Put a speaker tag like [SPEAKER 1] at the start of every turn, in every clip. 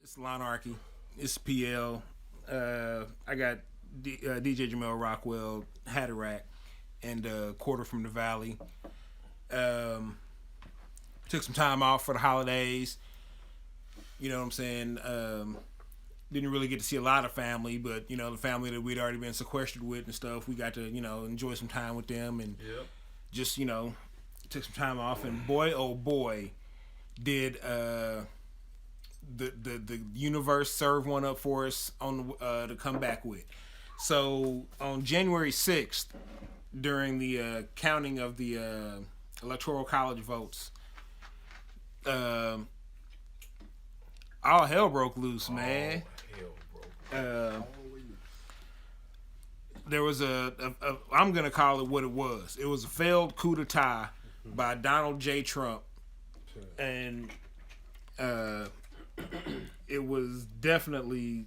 [SPEAKER 1] It's Lawnarchy. It's PL. I got DJ Jamel Rockwell, Hatterack, and Quarter from the Valley. Took some time off for the holidays. You know what I'm saying? Didn't really get to see a lot of family, but, you know, the family that we'd already been sequestered with and stuff, we got to, you know, enjoy some time with them and just, you know, took some time off. And boy, oh boy, did the universe serve one up for us on to come back with. So on January 6th, during the counting of the electoral college votes, all hell broke loose, man. There was I'm gonna call it what it was. It was a failed coup d'etat by Donald J. Trump, and it was definitely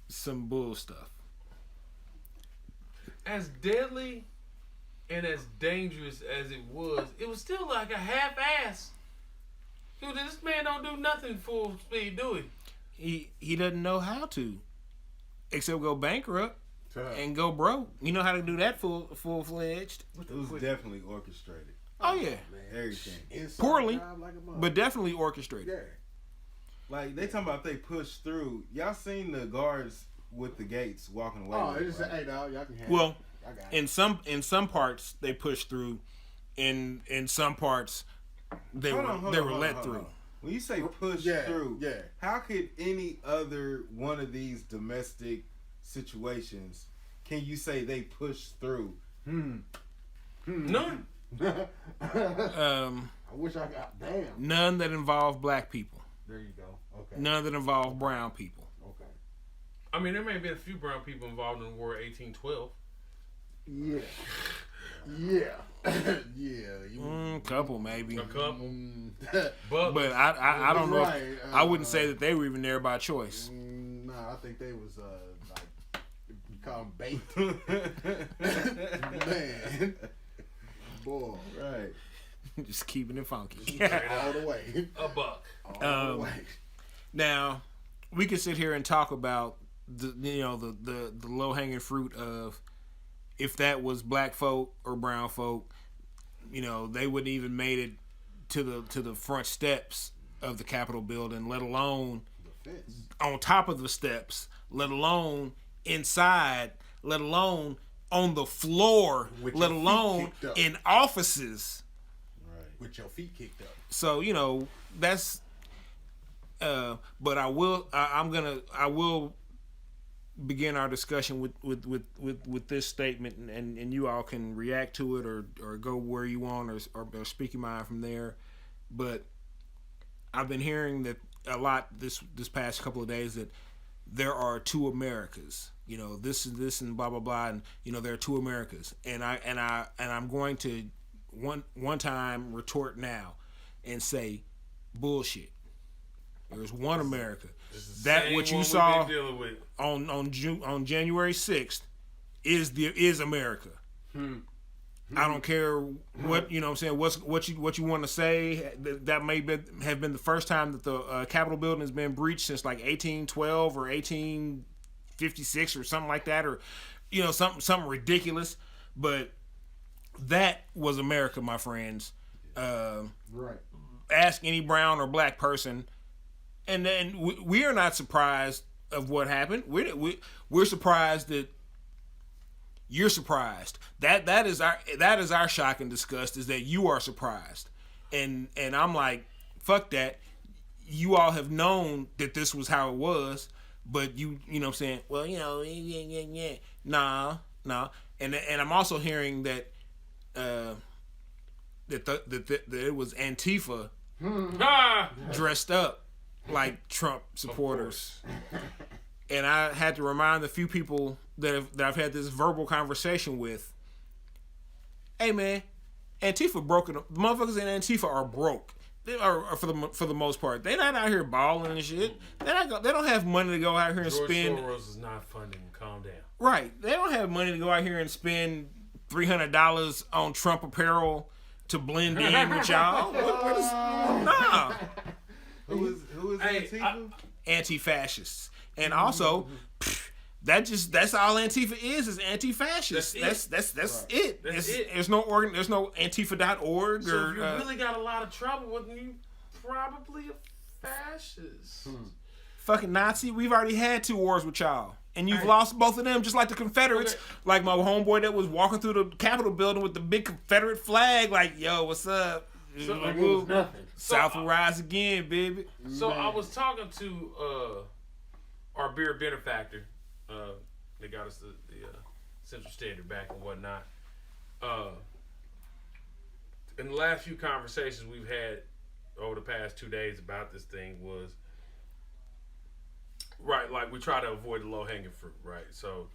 [SPEAKER 1] some bull stuff.
[SPEAKER 2] As deadly and as dangerous as it was still like a half-ass. Dude, this man don't do nothing full speed, do
[SPEAKER 1] he? He doesn't know how to, except go bankrupt and go broke. You know how to do that full-fledged.
[SPEAKER 3] It was definitely orchestrated.
[SPEAKER 1] Oh yeah,
[SPEAKER 3] everything.
[SPEAKER 1] Poorly, but definitely orchestrated.
[SPEAKER 3] Yeah. Like they talking about they pushed through. Y'all seen the guards with the gates walking away?
[SPEAKER 4] Oh, it's just, hey dog, y'all can have
[SPEAKER 1] well, in some parts they pushed through, in some parts they were let through.
[SPEAKER 3] When you say push through, how could any other one of these domestic situations can you say they pushed through?
[SPEAKER 2] None.
[SPEAKER 4] I wish I got
[SPEAKER 1] none that involve black people.
[SPEAKER 4] There you go. Okay.
[SPEAKER 1] None that involve brown people.
[SPEAKER 4] Okay.
[SPEAKER 2] I mean, there may have been a few brown people involved in the War of 1812.
[SPEAKER 4] Yeah.
[SPEAKER 1] Couple maybe.
[SPEAKER 2] A couple.
[SPEAKER 1] But I don't know.
[SPEAKER 4] Right.
[SPEAKER 1] I wouldn't say that they were even there by choice.
[SPEAKER 4] Nah, I think they was like you call them bait. Man. Boy.
[SPEAKER 3] Right.
[SPEAKER 1] Just keeping it funky.
[SPEAKER 4] All the way.
[SPEAKER 2] A buck.
[SPEAKER 4] All the way.
[SPEAKER 1] Now, we could sit here and talk about the low hanging fruit of if that was black folk or brown folk, you know, they wouldn't even made it to the front steps of the Capitol building, let alone on top of the steps, let alone inside, let alone on the floor, let alone in offices.
[SPEAKER 4] Right. With your feet kicked up.
[SPEAKER 1] So, you know, that's but I will begin our discussion with this statement, and you all can react to it or go where you want or speak your mind from there. But I've been hearing that a lot this past couple of days that there are two Americas. You know, this and blah blah blah, and you know there are two Americas, and I'm going to one time retort now and say bullshit. There's one America. That what you saw on January 6th is America. I don't care what you know. What I'm saying what you want to say. That may have been the first time that the Capitol building has been breached since like 1812 or 1856 or something like that, or you know something ridiculous. But that was America, my friends.
[SPEAKER 4] Right.
[SPEAKER 1] Ask any brown or black person. And then we are not surprised of what happened. We're surprised that you're surprised. That is our shock and disgust is that you are surprised. And I'm like, fuck that. You all have known that this was how it was, but you know what I'm saying, well, you know, nah. And I'm also hearing that that it was Antifa dressed up like Trump supporters. And I had to remind the few people that I've had this verbal conversation with, hey man, Antifa broken. The motherfuckers in Antifa are broke. They are for the most part. They're not out here balling and shit. They don't have money to go out here and spend.
[SPEAKER 2] George Soros is not funding. Calm down.
[SPEAKER 1] Right. They don't have money to go out here and spend $300 on Trump apparel to blend in with y'all. Nah.
[SPEAKER 3] Who is Antifa?
[SPEAKER 1] anti-fascists, and also. That's all Antifa is anti-fascist. That's
[SPEAKER 2] right.
[SPEAKER 1] it.
[SPEAKER 2] That's it.
[SPEAKER 1] There's no Antifa.org
[SPEAKER 2] so
[SPEAKER 1] or
[SPEAKER 2] if you really got a lot of trouble with you, probably a fascist.
[SPEAKER 1] Fucking Nazi. We've already had 2 wars with y'all, and you've lost both of them, just like the Confederates.
[SPEAKER 2] Okay.
[SPEAKER 1] Like my homeboy that was walking through the Capitol building with the big Confederate flag. Like, yo, what's up?
[SPEAKER 2] So,
[SPEAKER 5] Like it was nothing.
[SPEAKER 1] South will rise again, baby.
[SPEAKER 2] So I was talking to our beer benefactor. They got us the Central Standard back and whatnot. In the last few conversations we've had over the past 2 days about this thing was right, like we try to avoid the low hanging fruit, right? So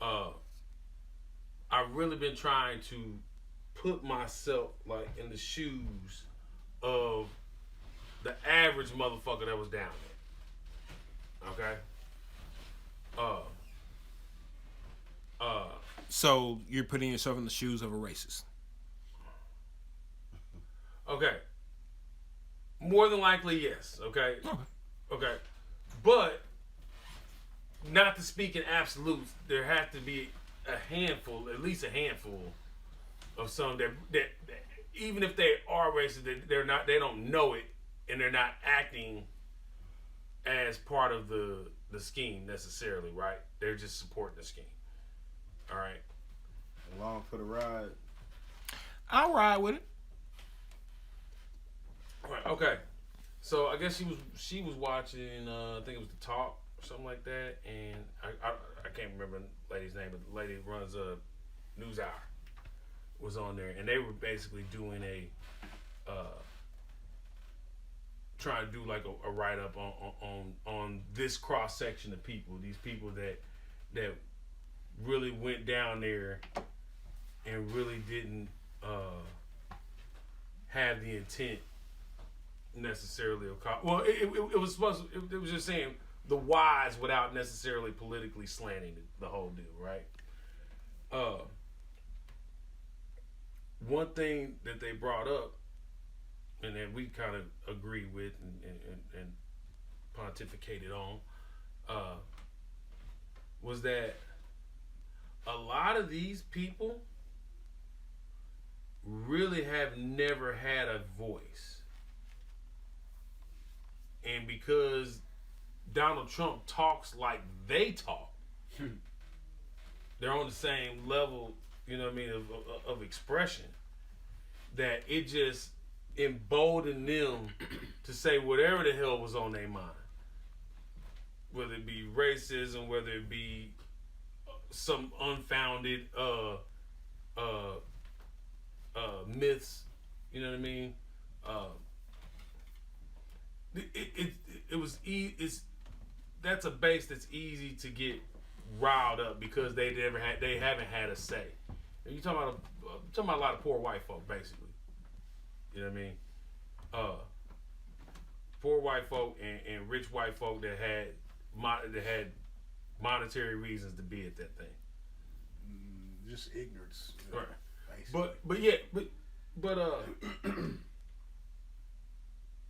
[SPEAKER 2] I've really been trying to put myself like in the shoes of the average motherfucker that was down there. Okay?
[SPEAKER 1] So you're putting yourself in the shoes of a racist.
[SPEAKER 2] Okay. More than likely, yes. Okay. Okay. But not to speak in absolutes, there has to be a handful, at least a handful, of some that even if they are racist, they're not. They don't know it, and they're not acting as part of the scheme necessarily, right? They're just supporting the scheme. All right.
[SPEAKER 3] Along for the ride.
[SPEAKER 1] I'll ride with it.
[SPEAKER 2] All right. Okay. So I guess she was watching. I think it was The Talk or something like that, and I can't remember the lady's name, but the lady who runs a NewsHour was on there, and they were basically doing a trying to do like a write up on this cross section of people, these people that really went down there and really didn't have the intent necessarily of well, it was supposed to, it was just saying the whys without necessarily politically slanting the whole deal, right? One thing that they brought up and that we kind of agree with and pontificated on was that a lot of these people really have never had a voice. And because Donald Trump talks like they talk, they're on the same level, you know what I mean, of expression, that it just emboldened them to say whatever the hell was on their mind. Whether it be racism, whether it be some unfounded myths, you know what I mean? That's a base that's easy to get riled up because they haven't had a say. And you talking about a lot of poor white folk, basically. You know what I mean? Poor white folk and rich white folk that had monetary reasons to be at that thing.
[SPEAKER 4] Just ignorance. You know,
[SPEAKER 2] right.
[SPEAKER 4] Basically.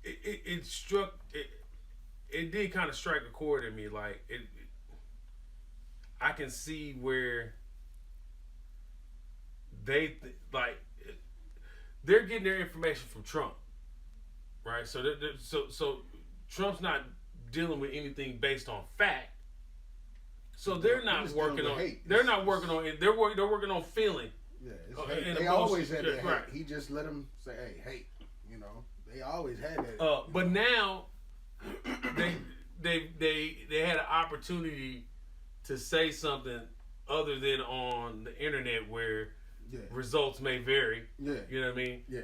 [SPEAKER 2] It struck it did kind of strike a chord in me. Like I can see where they're getting their information from Trump, right? So so Trump's not dealing with anything based on fact. So they're not working on hate. They're not working on it. They're working on feeling.
[SPEAKER 4] Yeah, they always had that hate. Right. He just let them say, "Hey, hate." You know, they always had that.
[SPEAKER 2] But now they had an opportunity to say something other than on the internet where results may vary. Yeah, you know what I mean.
[SPEAKER 4] Yeah.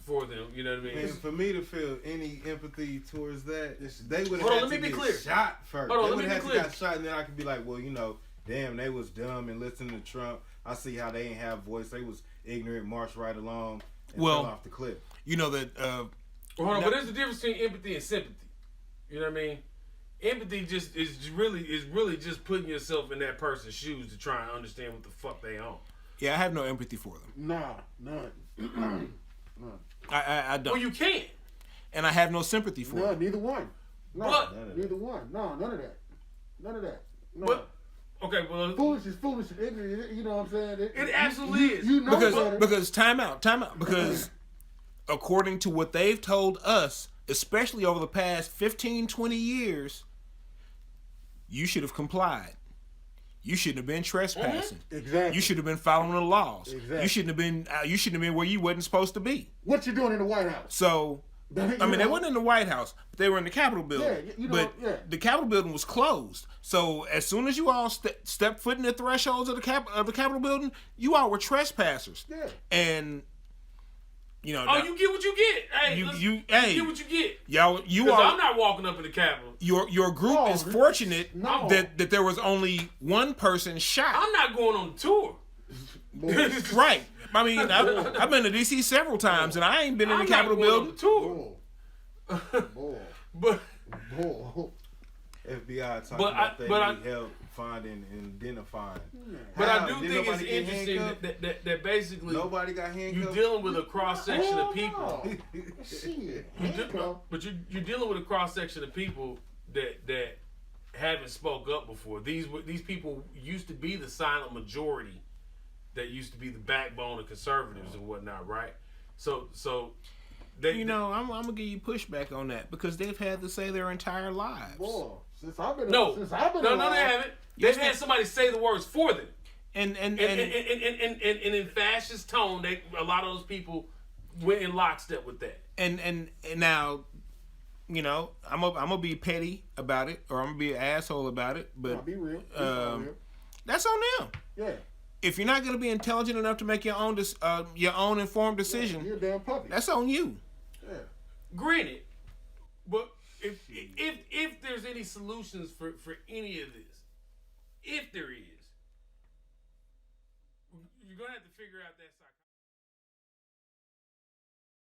[SPEAKER 2] For them, you know what I mean.
[SPEAKER 3] And for me to feel any empathy towards that, they would
[SPEAKER 2] have
[SPEAKER 3] had to get shot first. They would have had to get shot, and then I could be like, well, you know, damn, they was dumb and listening to Trump. I see how they ain't have voice. They was ignorant, marched right along, and fell off the cliff.
[SPEAKER 1] You know that.
[SPEAKER 2] Hold on, but there's a difference between empathy and sympathy. You know what I mean? Empathy just is really just putting yourself in that person's shoes to try and understand what the fuck they own.
[SPEAKER 1] Yeah, I have no empathy for them.
[SPEAKER 4] Nah, none.
[SPEAKER 1] I don't.
[SPEAKER 2] Well, you can't.
[SPEAKER 1] And I have no sympathy for them.
[SPEAKER 4] Neither one.
[SPEAKER 2] but
[SPEAKER 4] neither one. No, none of that. None of that. No.
[SPEAKER 2] But, okay, well,
[SPEAKER 4] foolish is foolish and ignorant. You know what I'm saying?
[SPEAKER 2] It absolutely is.
[SPEAKER 4] You know
[SPEAKER 1] because time out. Because according to what they've told us, especially over the past 15, 20 years, you should have complied. You shouldn't have been trespassing.
[SPEAKER 4] Exactly.
[SPEAKER 1] You should have been following the laws.
[SPEAKER 4] Exactly.
[SPEAKER 1] You shouldn't have been. You shouldn't have been where you wasn't supposed to be.
[SPEAKER 4] What you doing in the White House?
[SPEAKER 1] So, I mean, they wasn't in the White House, but they were in the Capitol building.
[SPEAKER 4] Yeah,
[SPEAKER 1] the Capitol building was closed. So as soon as you all stepped foot in the thresholds of the Capitol building, you all were trespassers.
[SPEAKER 4] Yeah.
[SPEAKER 1] And you know.
[SPEAKER 2] You get what you get. Hey, you get what you get.
[SPEAKER 1] You all.
[SPEAKER 2] I'm not walking up in the Capitol.
[SPEAKER 1] Your group is fortunate that there was only one person shot.
[SPEAKER 2] I'm not going on the tour.
[SPEAKER 1] Right. I mean, I've been to DC several times, and I ain't been in the Capitol building.
[SPEAKER 2] Tour. But
[SPEAKER 3] FBI talking about they need help finding and identifying.
[SPEAKER 2] But I do think it's interesting that basically
[SPEAKER 3] nobody got handcuffed.
[SPEAKER 2] You're dealing with a cross section of people.
[SPEAKER 4] No.
[SPEAKER 2] But you're dealing with a cross section of people that haven't spoke up before. These people used to be the silent majority. That used to be the backbone of conservatives and whatnot, right? So they,
[SPEAKER 1] I'm gonna give you pushback on that because they've had to say their entire lives.
[SPEAKER 4] Boy, since I've been
[SPEAKER 2] no,
[SPEAKER 4] alive,
[SPEAKER 2] they haven't. They've had somebody say the words for them.
[SPEAKER 1] And
[SPEAKER 2] in fascist tone, a lot of those people went in lockstep with that.
[SPEAKER 1] And now, I'm gonna be petty about it, or I'm gonna be an asshole about it, but
[SPEAKER 4] be real.
[SPEAKER 1] That's on them.
[SPEAKER 4] Yeah.
[SPEAKER 1] If you're not gonna be intelligent enough to make your own informed decision,
[SPEAKER 4] you're a damn puppy.
[SPEAKER 1] That's on you.
[SPEAKER 4] Yeah.
[SPEAKER 2] Granted, but if there's any solutions for any of this, if there is, you're gonna have to figure out that psychology.